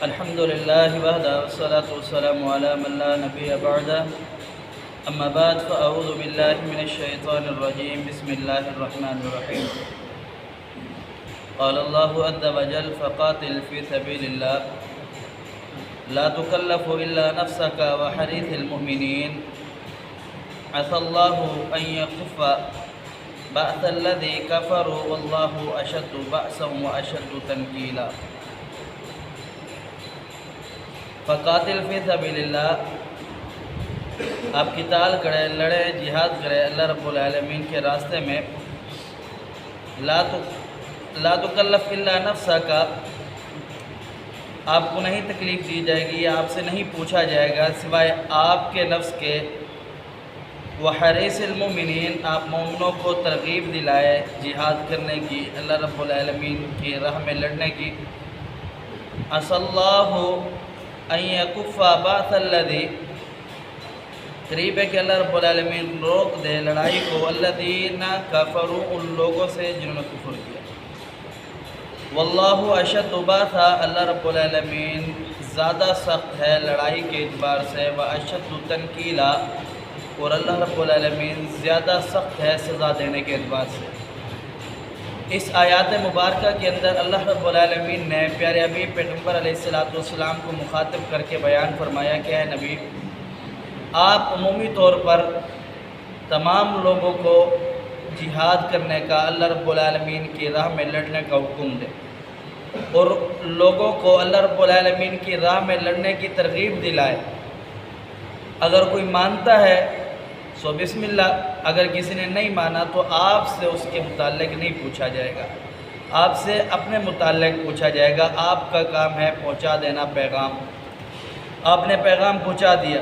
الحمد لله وحده والصلاة والسلام على من لا نبي بعده. أما بعد فأعوذ بالله من الشيطان الرجيم. بسم الله الرحمن الرحيم. قال الله عز وجل: فقاتل في سبيل الله لا تكلف إلا نفسك وحرث المؤمنين عسى الله أن يكف بأس الذي كفروا والله أشد بأسا وأشد تنكيلا. فقاتل فی سبیل اللہ، آپ قتال کرے، لڑے، جہاد کرے اللہ رب العالمین کے راستے میں. لا تکلف الا نفسک، آپ کو نہیں تکلیف دی جائے گی، آپ سے نہیں پوچھا جائے گا سوائے آپ کے نفس کے. وحریث المؤمنین، آپ مومنوں کو ترغیب دلائے جہاد کرنے کی، اللہ رب العالمین کی راہ میں لڑنے کی. عسى اللہ ان یکف بأس الذی، قریب ہے کہ اللہ رب العالمین روک دے لڑائی کو، الذین کفروا، ان لوگوں سے جنہوں نے کفر کیا. واللہ اشد بأسا، اللہ رب العالمین زیادہ سخت ہے لڑائی کے اعتبار سے. واشد تنکیلا، اور اللہ رب العالمین زیادہ سخت ہے سزا دینے کے اعتبار سے. اس آیات مبارکہ کے اندر اللہ رب العالمین نے پیارے حبیب پیغمبر علیہ السلام کو مخاطب کر کے بیان فرمایا کہ اے نبی، آپ عمومی طور پر تمام لوگوں کو جہاد کرنے کا، اللہ رب العالمین کی راہ میں لڑنے کا حکم دیں، اور لوگوں کو اللہ رب العالمین کی راہ میں لڑنے کی ترغیب دلائے. اگر کوئی مانتا ہے سو بسم اللہ، اگر کسی نے نہیں مانا تو آپ سے اس کے متعلق نہیں پوچھا جائے گا، آپ سے اپنے متعلق پوچھا جائے گا. آپ کا کام ہے پہنچا دینا پیغام. آپ نے پیغام پہنچا دیا.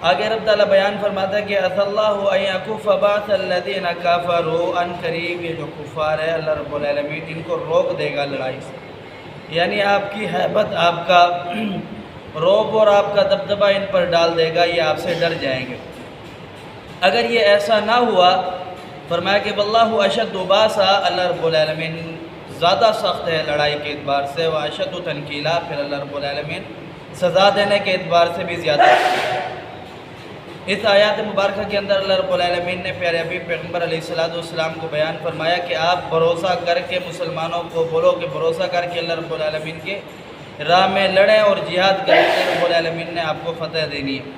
آگے رب تعالیٰ بیان فرماتا ہے کہ عسى اللہ ان یکف بأس الذین کفروا، ان قریب یہ جو کفار ہے اللہ رب العالمین ان کو روک دے گا لڑائی سے. یعنی آپ کی ہیبت، آپ کا رعب اور آپ کا دبدبہ ان پر ڈال دے گا، یہ آپ سے ڈر جائیں گے. اگر یہ ایسا نہ ہوا، فرمایا کہ واللہ اشد بأسا، اللہ رب العالمین زیادہ سخت ہے لڑائی کے اعتبار سے. واشد تنکیلا، پھر اللہ رب العالمین سزا دینے کے اعتبار سے بھی زیادہ ہے. اس آیات مبارکہ کے اندر اللہ رب العالمین نے پیارے حبیب پیغمبر علیہ السلام کو بیان فرمایا کہ آپ بھروسہ کر کے مسلمانوں کو بولو کہ بھروسہ کر کے اللہ رب العالمین کے راہ میں لڑیں اور جہاد کریں، اللہ رب العالمین نے آپ کو فتح دینی ہے.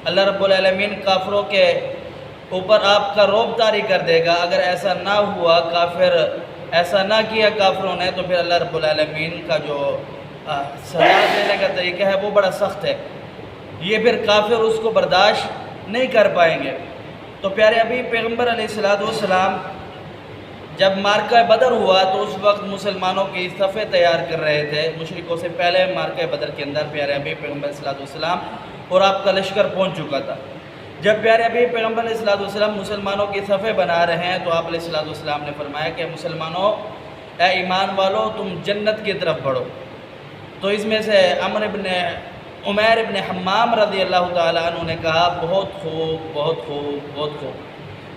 اللہ رب العالمین کافروں کے اوپر آپ کا رعب طاری کر دے گا. اگر ایسا نہ ہوا، کافر ایسا نہ کیا کافروں نے، تو پھر اللہ رب العالمین کا جو سزا دینے کا طریقہ ہے وہ بڑا سخت ہے. یہ پھر کافر اس کو برداشت نہیں کر پائیں گے. تو پیارے حبیب پیغمبر علیہ السلام جب مارکہ بدر ہوا تو اس وقت مسلمانوں کی صفیں تیار کر رہے تھے. مشرکوں سے پہلے مارکہ بدر کے اندر پیارے حبیب پیغمبر علیہ السلام اور آپ کا لشکر پہنچ چکا تھا. جب پیارے حبیب پیغمبر علیہ السلام مسلمانوں کی صفیں بنا رہے ہیں تو آپ علیہ السلام نے فرمایا کہ مسلمانوں، اے ایمان والو، تم جنت کی طرف بڑھو. تو اس میں سے عمیر ابن حمام رضی اللہ تعالیٰ عنہ نے کہا بہت خوب، بہت خوب، بہت خوب.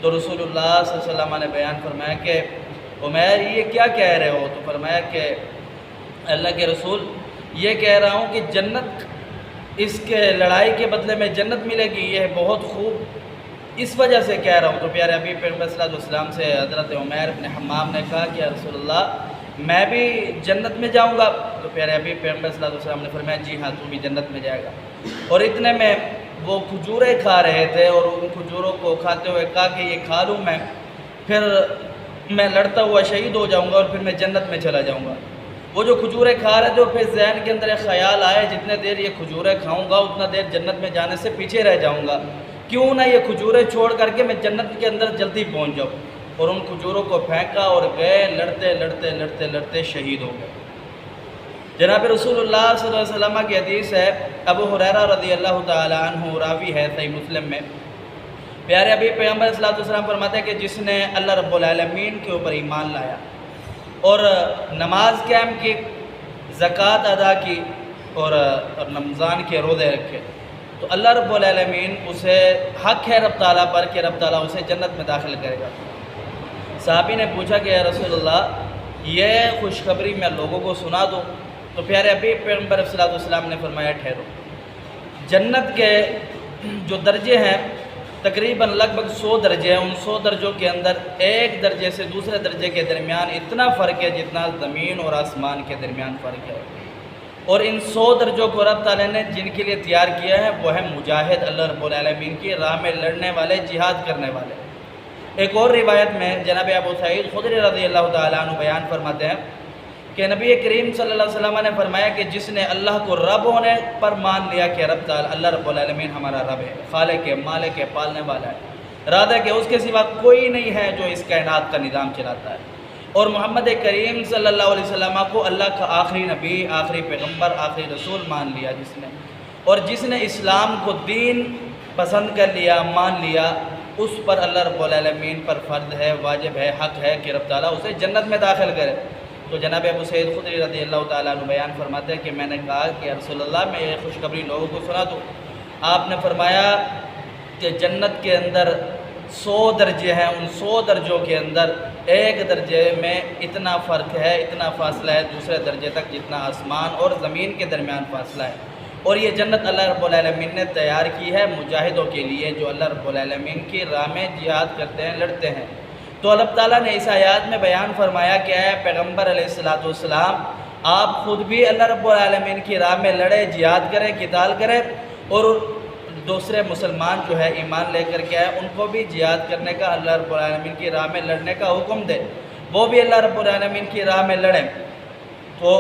تو رسول اللہ صلی اللہ علیہ وسلم نے بیان فرمایا کہ عمیر یہ کیا کہہ رہے ہو؟ تو فرمایا کہ اللہ کے رسول، یہ کہہ رہا ہوں کہ جنت، اس کے لڑائی کے بدلے میں جنت ملے گی، یہ بہت خوب، اس وجہ سے کہہ رہا ہوں. تو پیارے حبیب پیغمبر صلی اللہ علیہ وسلم سے حضرت عمیر ابن حمام نے کہا کہ یا رسول اللہ، میں بھی جنت میں جاؤں گا؟ تو پیارے حبیب پیغمبر صلی اللہ علیہ وسلم نے فرمایا جی ہاں، تو بھی جنت میں جائے گا. اور اتنے میں وہ کھجوریں کھا رہے تھے اور ان کھجوروں کو کھاتے ہوئے کہا کہ یہ کھا لوں میں، پھر میں لڑتا ہوا شہید ہو جاؤں گا اور پھر میں جنت میں چلا جاؤں گا. وہ جو کھجوریں کھا رہے تھے، اور پھر ذہن کے اندر ایک خیال آئے جتنے دیر یہ کھجوریں کھاؤں گا اتنا دیر جنت میں جانے سے پیچھے رہ جاؤں گا، کیوں نہ یہ کھجوریں چھوڑ کر کے میں جنت کے اندر جلدی پہنچ جاؤں. اور ان کھجوروں کو پھینکا اور گئے، لڑتے لڑتے لڑتے لڑتے شہید ہو گئے. جناب رسول اللہ صلی اللہ علیہ وسلم کی حدیث ہے، ابو ہریرہ رضی اللہ تعالی عنہ راوی ہے صحیح مسلم میں. پیارے حبیب پیغمبر صلی اللہ علیہ وسلم فرماتے ہیں کہ جس نے اللہ رب العالمین کے اوپر ایمان لایا اور نماز قائم کی، زکوٰۃ ادا کی اور رمضان کے روزے رکھے، تو اللہ رب العالمین اسے حق ہے رب تعالیٰ پر کہ رب تعالیٰ اسے جنت میں داخل کرے گا. صحابی نے پوچھا کہ یا رسول اللہ، یہ خوشخبری میں لوگوں کو سنا دوں؟ تو پیارے حبیب پیغمبر صلی اللہ علیہ وسلم نے فرمایا ٹھہرو، جنت کے جو درجے ہیں تقریباً لگ بھگ 100 درجے ہیں، ان 100 درجوں کے اندر ایک درجے سے دوسرے درجے کے درمیان اتنا فرق ہے جتنا زمین اور آسمان کے درمیان فرق ہے۔ اور ان 100 درجوں کو رب تعالیٰ نے جن کے لیے تیار کیا ہے وہ ہے مجاہد، اللہ رب العالمین کی راہ میں لڑنے والے، جہاد کرنے والے۔ ایک اور روایت میں جناب ابو سعید خدری رضی اللہ تعالیٰ عنہ بیان فرماتے ہیں کہ نبی کریم صلی اللہ علیہ وسلم نے فرمایا کہ جس نے اللہ کو رب ہونے پر مان لیا کہ رب تعالیٰ اللہ رب العالمین ہمارا رب ہے، خالق ہے، مالک ہے، پالنے والا ہے، ارادہ کہ اس کے سوا کوئی نہیں ہے جو اس کائنات کا نظام چلاتا ہے، اور محمد کریم صلی اللہ علیہ وسلم کو اللہ کا آخری نبی، آخری پیغمبر، آخری رسول مان لیا جس نے، اور جس نے اسلام کو دین پسند کر لیا، مان لیا، اس پر اللہ رب العالمین پر فرض ہے، واجب ہے، حق ہے کہ رب تعالیٰ اسے جنت میں داخل کرے۔ تو جناب ابو سعید خدری رضی اللہ تعالیٰ عنہ بیان فرماتے ہیں کہ میں نے کہا کہ رسول اللہ میں یہ خوشخبری لوگوں کو سنا دوں۔ آپ نے فرمایا کہ جنت کے اندر 100 درجے ہیں، ان 100 درجوں کے اندر ایک درجے میں اتنا فرق ہے، اتنا فاصلہ ہے دوسرے درجے تک جتنا آسمان اور زمین کے درمیان فاصلہ ہے، اور یہ جنت اللہ رب العالمین نے تیار کی ہے مجاہدوں کے لیے جو اللہ رب العالمین کی راہ میں جہاد کرتے ہیں، لڑتے ہیں۔ تو اللہ تعالیٰ نے اس آیات میں بیان فرمایا کہ اے پیغمبر علیہ السلام آپ خود بھی اللہ رب العالمین کی راہ میں لڑے، جہاد کریں، قتال کریں، اور دوسرے مسلمان جو ہے ایمان لے کر کے آئے ان کو بھی جہاد کرنے کا، اللہ رب العالمین کی راہ میں لڑنے کا حکم دے، وہ بھی اللہ رب العالمین کی راہ میں لڑیں۔ تو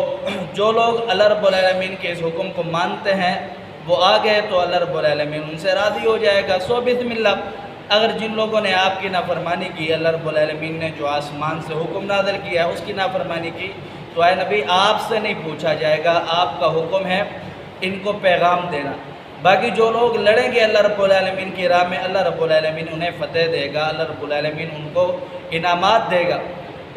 جو لوگ اللہ رب العالمین کے اس حکم کو مانتے ہیں وہ آ گئے تو اللہ رب العالمین ان سے راضی ہو جائے گا۔ سو بسم اللہ، اگر جن لوگوں نے آپ کی نافرمانی کی، اللہ رب العالمین نے جو آسمان سے حکم نازل کیا ہے اس کی نافرمانی کی، تو اے نبی آپ سے نہیں پوچھا جائے گا، آپ کا حکم ہے ان کو پیغام دینا۔ باقی جو لوگ لڑیں گے اللہ رب العالمین کی راہ میں، اللہ رب العالمین انہیں فتح دے گا، اللہ رب العالمین ان کو انعامات دے گا،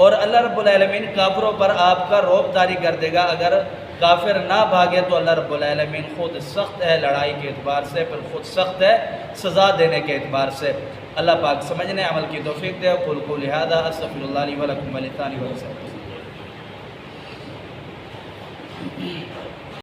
اور اللہ رب العالمین کافروں پر آپ کا رعب طاری کر دے گا۔ اگر کافر نہ بھاگے تو اللہ رب العالمین خود سخت ہے لڑائی کے اعتبار سے، پھر خود سخت ہے سزا دینے کے اعتبار سے۔ اللہ پاک سمجھنے عمل کی توفیق دے۔ قل لہذا استغفر اللہ لی ولکم ولسائر المسلمین۔